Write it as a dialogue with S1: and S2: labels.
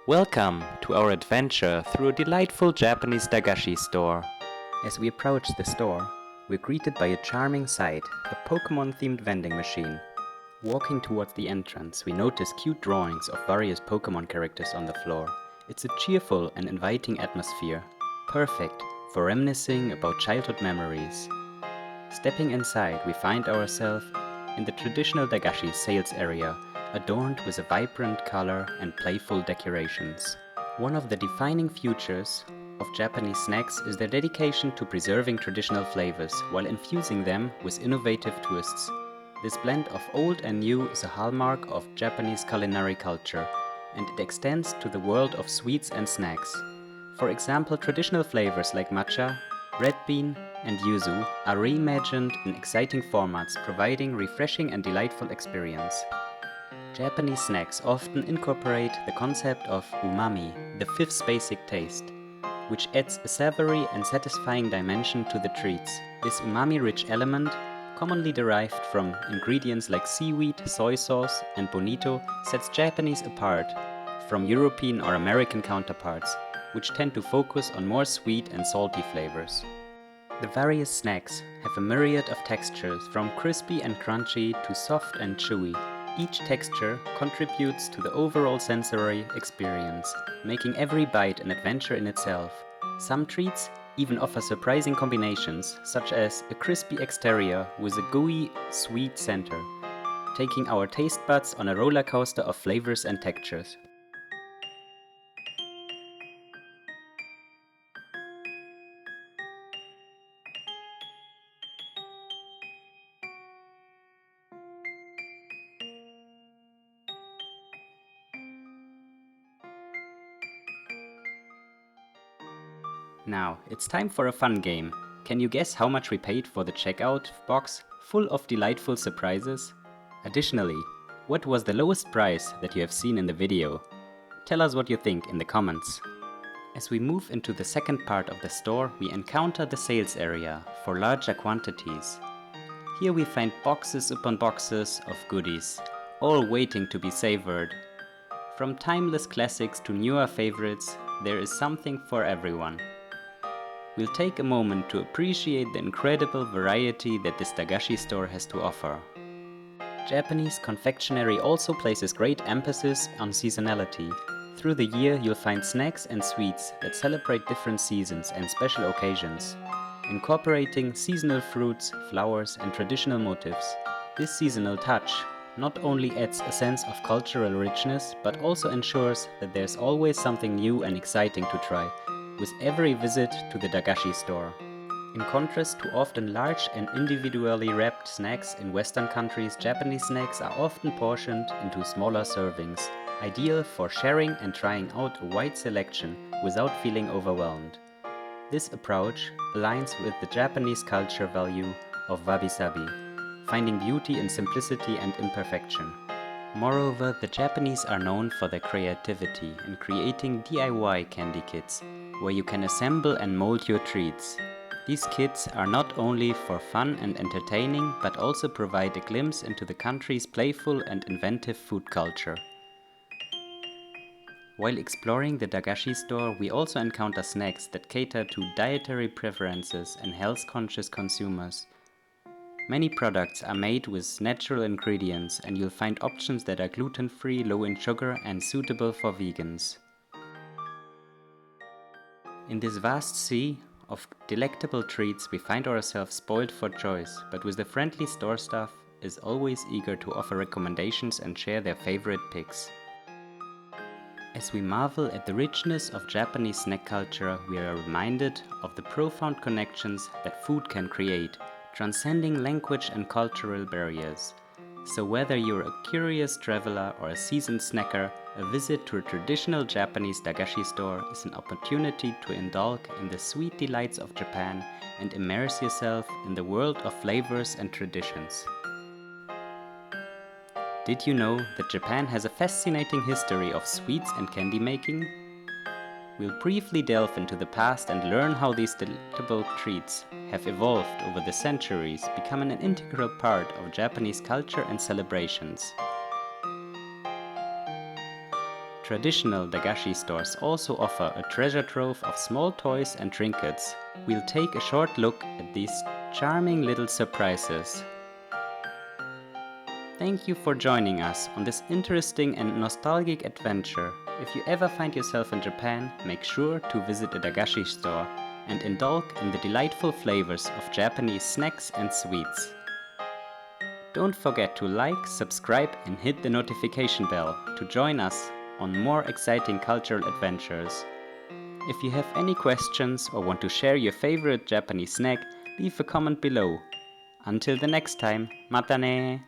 S1: Welcome to our adventure through a delightful Japanese dagashi store. As we approach the store, we're greeted by a charming sight, a Pokemon-themed vending machine. Walking towards the entrance, we notice cute drawings of various Pokemon characters on the floor. It's a cheerful and inviting atmosphere, perfect for reminiscing about childhood memories. Stepping inside, we find ourselves in the traditional dagashi sales area, adorned with a vibrant color and playful decorations. One of the defining features of Japanese snacks is their dedication to preserving traditional flavors while infusing them with innovative twists. This blend of old and new is a hallmark of Japanese culinary culture, and it extends to the world of sweets and snacks. For example, traditional flavors like matcha, red bean, and yuzu are reimagined in exciting formats, providing refreshing and delightful experience. Japanese snacks often incorporate the concept of umami, the fifth basic taste, which adds a savory and satisfying dimension to the treats. This umami-rich element, commonly derived from ingredients like seaweed, soy sauce, and bonito, sets Japanese apart from European or American counterparts, which tend to focus on more sweet and salty flavors. The various snacks have a myriad of textures, from crispy and crunchy to soft and chewy. Each texture contributes to the overall sensory experience, making every bite an adventure in itself. Some treats even offer surprising combinations, such as a crispy exterior with a gooey, sweet center, taking our taste buds on a roller coaster of flavors and textures. Now, it's time for a fun game. Can you guess how much we paid for the checkout box full of delightful surprises? Additionally, what was the lowest price that you have seen in the video? Tell us what you think in the comments. As we move into the second part of the store, we encounter the sales area for larger quantities. Here we find boxes upon boxes of goodies, all waiting to be savored. From timeless classics to newer favorites, there is something for everyone. We'll take a moment to appreciate the incredible variety that this dagashi store has to offer. Japanese confectionery also places great emphasis on seasonality. Through the year, you'll find snacks and sweets that celebrate different seasons and special occasions, incorporating seasonal fruits, flowers, and traditional motifs. This seasonal touch not only adds a sense of cultural richness, but also ensures that there's always something new and exciting to try with every visit to the dagashi store. In contrast to often large and individually wrapped snacks in Western countries, Japanese snacks are often portioned into smaller servings, ideal for sharing and trying out a wide selection without feeling overwhelmed. This approach aligns with the Japanese culture value of wabi-sabi, finding beauty in simplicity and imperfection. Moreover, the Japanese are known for their creativity in creating DIY candy kits, where you can assemble and mold your treats. These kits are not only for fun and entertaining, but also provide a glimpse into the country's playful and inventive food culture. While exploring the dagashi store, we also encounter snacks that cater to dietary preferences and health-conscious consumers. Many products are made with natural ingredients, and you'll find options that are gluten-free, low in sugar, and suitable for vegans. In this vast sea of delectable treats, we find ourselves spoiled for choice, but with the friendly store staff is always eager to offer recommendations and share their favorite picks. As we marvel at the richness of Japanese snack culture, we are reminded of the profound connections that food can create, transcending language and cultural barriers. So whether you're a curious traveler or a seasoned snacker, a visit to a traditional Japanese dagashi store is an opportunity to indulge in the sweet delights of Japan and immerse yourself in the world of flavors and traditions. Did you know that Japan has a fascinating history of sweets and candy making? We'll briefly delve into the past and learn how these delectable treats have evolved over the centuries, becoming an integral part of Japanese culture and celebrations. Traditional Dagashi stores also offer a treasure trove of small toys and trinkets. We'll take a short look at these charming little surprises. Thank you for joining us on this interesting and nostalgic adventure. If you ever find yourself in Japan, make sure to visit a Dagashi store and indulge in the delightful flavors of Japanese snacks and sweets. Don't forget to like, subscribe and hit the notification bell to join us on more exciting cultural adventures. If you have any questions or want to share your favorite Japanese snack, leave a comment below. Until the next time, mata ne!